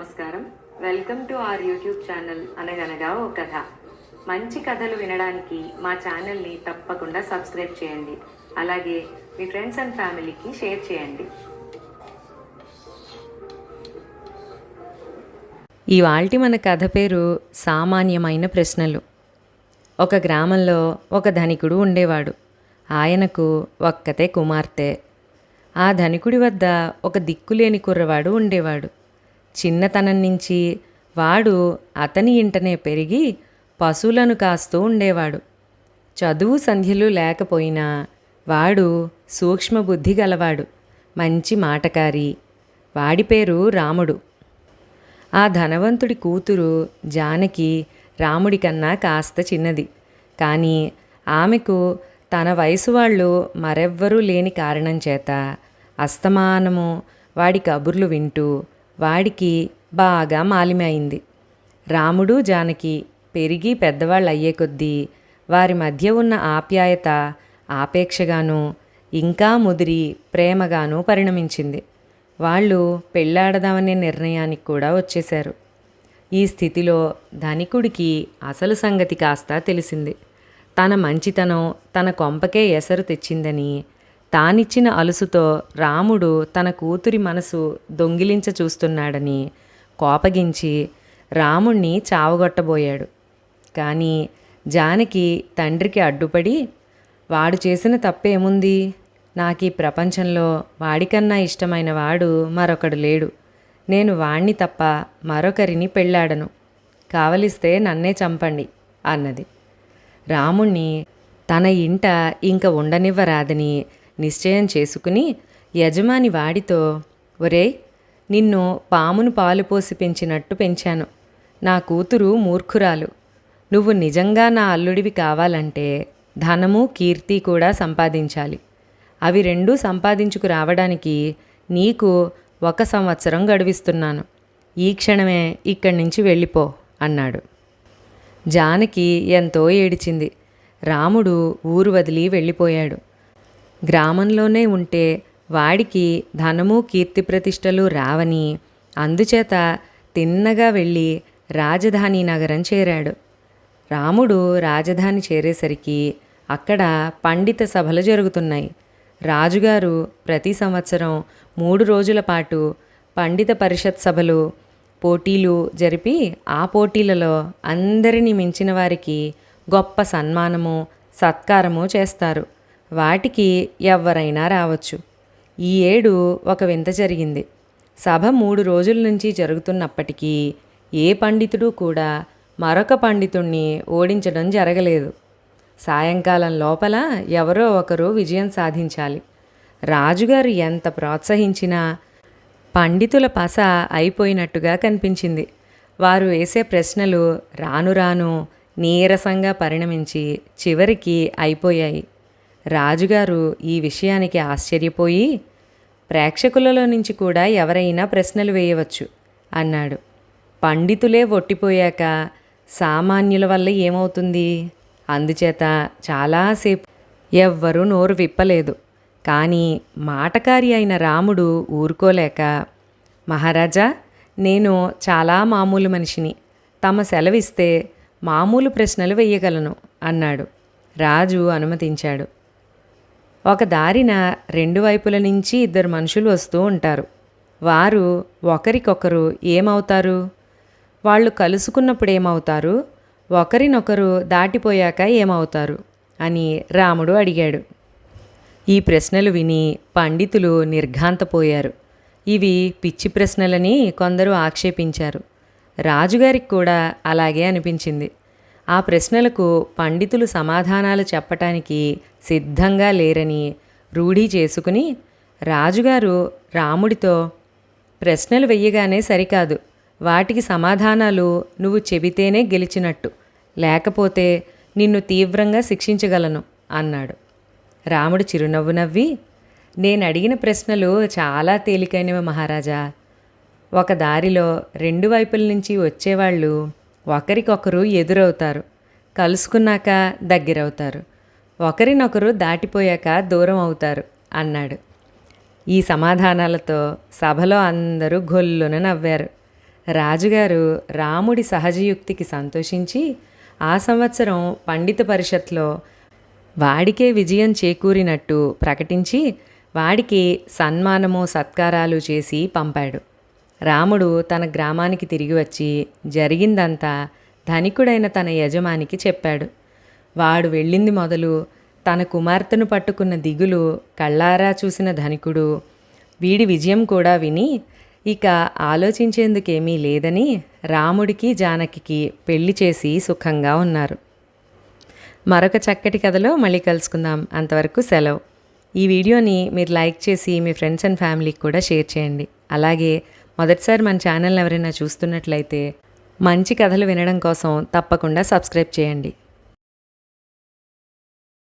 నమస్కారం. Welcome to our YouTube channel అనగనగా ఓ కథ. మంచి కథలు వినడానికి మా ఛానల్ని తప్పకుండా సబ్స్క్రైబ్ చేయండి. అలాగే మీ ఫ్రెండ్స్ అండ్ ఫ్యామిలీకి షేర్ చేయండి. ఇవాల్టి మన కథ పేరు సామాన్యమైన ప్రశ్నలు. ఒక గ్రామంలో ఒక ధనికుడు ఉండేవాడు. ఆయనకు ఒక్కతే కుమార్తె. ఆ ధనికుడి వద్ద ఒక దిక్కులేని కుర్రవాడు ఉండేవాడు. చిన్నతనం నుంచి వాడు అతని ఇంటనే పెరిగి పశువులను కాస్తూ ఉండేవాడు. చదువు సంధ్యలు లేకపోయినా వాడు సూక్ష్మబుద్ధి గలవాడు, మంచి మాటకారి. వాడి పేరు రాముడు. ఆ ధనవంతుడి కూతురు జానకి రాముడి కన్నా కాస్త చిన్నది. కానీ ఆమెకు తన వయసు వాళ్ళు మరెవ్వరూ లేని కారణం చేత అస్తమానము వాడి కబుర్లు వింటూ వాడికి బాగా మాలిమి అయింది. రాముడు జానకి పెరిగి పెద్దవాళ్ళు అయ్యే కొద్దీ వారి మధ్య ఉన్న ఆప్యాయత ఆపేక్షగాను ఇంకా ముదిరి ప్రేమగాను పరిణమించింది. వాళ్ళు పెళ్ళాడదామనే నిర్ణయానికి కూడా వచ్చేశారు. ఈ స్థితిలో ధనికుడికి అసలు సంగతి కాస్త తెలిసింది. తన మంచితనం తన కొంపకే ఎసరు తెచ్చిందని, తానిచ్చిన అలుసుతో రాముడు తన కూతురి మనసు దొంగిలించ చూస్తున్నాడని కోపగించి రాముణ్ణి చావగొట్టబోయాడు. కానీ జానకి తండ్రికి అడ్డుపడి, వాడు చేసిన తప్పేముంది? నాకు ఈ ప్రపంచంలో వాడికన్నా ఇష్టమైన వాడు మరొకడు లేడు. నేను వాణ్ణి తప్ప మరొకరిని పెళ్ళాడను. కావలిస్తే నన్నే చంపండి అన్నది. రాముణ్ణి తన ఇంట ఇంక ఉండనివ్వరాదని నిశ్చయం చేసుకుని యజమాని వాడితో, ఒరేయ్, నిన్ను పామును పాలు పోసి పెంచినట్టు పెంచాను. నా కూతురు మూర్ఖురాలు. నువ్వు నిజంగా నా అల్లుడివి కావాలంటే ధనము కీర్తి కూడా సంపాదించాలి. అవి రెండూ సంపాదించుకు రావడానికి నీకు 1 సంవత్సరం గడువిస్తున్నాను. ఈ క్షణమే ఇక్కడి నుంచి వెళ్ళిపో అన్నాడు. జానకి ఎంతో ఏడిచింది. రాముడు ఊరు వదిలి వెళ్ళిపోయాడు. గ్రామంలోనే ఉంటే వాడికి ధనము కీర్తి ప్రతిష్టలు రావని, అందుచేత తిన్నగా వెళ్ళి రాజధాని నగరం చేరాడు. రాముడు రాజధాని చేరేసరికి అక్కడ పండిత సభలు జరుగుతున్నాయి. రాజుగారు ప్రతి సంవత్సరం 3 రోజుల పాటు పండిత పరిషత్ సభలు పోటీలు జరిపి ఆ పోటీలలో అందరినీ మించిన వారికి గొప్ప సన్మానము సత్కారము చేస్తారు. వాటికి ఎవరైనా రావచ్చు. ఈ ఏడు ఒక వింత జరిగింది. సభ 3 రోజుల నుంచి జరుగుతున్నప్పటికీ ఏ పండితుడు కూడా మరొక పండితుణ్ణి ఓడించడం జరగలేదు. సాయంకాలం లోపల ఎవరో ఒకరు విజయం సాధించాలి. రాజుగారు ఎంత ప్రోత్సహించినా పండితుల పస అయిపోయినట్టుగా కనిపించింది. వారు వేసే ప్రశ్నలు రాను రాను నీరసంగా పరిణమించి చివరికి అయిపోయాయి. రాజుగారు ఈ విషయానికి ఆశ్చర్యపోయి, ప్రేక్షకులలో నుంచి కూడా ఎవరైనా ప్రశ్నలు వేయవచ్చు అన్నాడు. పండితులే ఒట్టిపోయాక సామాన్యుల వల్ల ఏమవుతుంది? అందుచేత చాలాసేపు ఎవ్వరూ నోరు విప్పలేదు. కానీ మాటకారి అయిన రాముడు ఊరుకోలేక, మహారాజా, నేను చాలా మామూలు మనిషిని. తమ సెలవిస్తే మామూలు ప్రశ్నలు వెయ్యగలను అన్నాడు. రాజు అనుమతించాడు. ఒక దారిన 2 వైపుల నుంచి 2 మనుషులు వస్తూ ఉంటారు. వారు ఒకరికొకరు ఏమవుతారు? వాళ్ళు కలుసుకున్నప్పుడు ఏమవుతారు? ఒకరినొకరు దాటిపోయాక ఏమవుతారు అని రాముడు అడిగాడు. ఈ ప్రశ్నలు విని పండితులు నిర్ఘాంతపోయారు. ఇవి పిచ్చి ప్రశ్నలని కొందరు ఆక్షేపించారు. రాజుగారికి కూడా అలాగే అనిపించింది. ఆ ప్రశ్నలకు పండితులు సమాధానాలు చెప్పటానికి సిద్ధంగా లేరని రూఢీ చేసుకుని రాజుగారు రాముడితో, ప్రశ్నలు వెయ్యగానే సరికాదు, వాటికి సమాధానాలు నువ్వు చెబితేనే గెలిచినట్టు, లేకపోతే నిన్ను తీవ్రంగా శిక్షించగలను అన్నాడు. రాముడు చిరునవ్వు నవ్వి, నేను అడిగిన ప్రశ్నలు చాలా తేలికైనవి మహారాజా. ఒక దారిలో 2 వైపుల నుంచి వచ్చేవాళ్ళు ఒకరికొకరు ఎదురవుతారు, కలుసుకున్నాక దగ్గరవుతారు, ఒకరినొకరు దాటిపోయాక దూరం అవుతారు అన్నాడు. ఈ సమాధానాలతో సభలో అందరూ గొల్లున నవ్వారు. రాజుగారు రాముడి సహజయుక్తికి సంతోషించి ఆ సంవత్సరం పండిత పరిషత్లో వాడికే విజయం చేకూరినట్టు ప్రకటించి వాడికి సన్మానము సత్కారాలు చేసి పంపాడు. రాముడు తన గ్రామానికి తిరిగి వచ్చి జరిగిందంతా ధనికుడైన తన యజమానికి చెప్పాడు. వాడు వెళ్ళింది మొదలు తన కుమార్తెను పట్టుకున్న దిగులు కళ్ళారా చూసిన ధనికుడు వీడి విజయం కూడా విని ఇక ఆలోచించేందుకేమీ లేదని రాముడికి జానకికి పెళ్లి చేసి సుఖంగా ఉన్నారు. మరొక చక్కటి కథలో మళ్ళీ కలుసుకుందాం. అంతవరకు సెలవు. ఈ వీడియోని మీరు లైక్ చేసి మీ ఫ్రెండ్స్ అండ్ ఫ్యామిలీకి కూడా షేర్ చేయండి. అలాగే మొదటిసారి మన ఛానల్ ఎవరైనా చూస్తున్నట్లయితే మంచి కథలు వినడం కోసం తప్పకుండా సబ్స్క్రైబ్ చేయండి.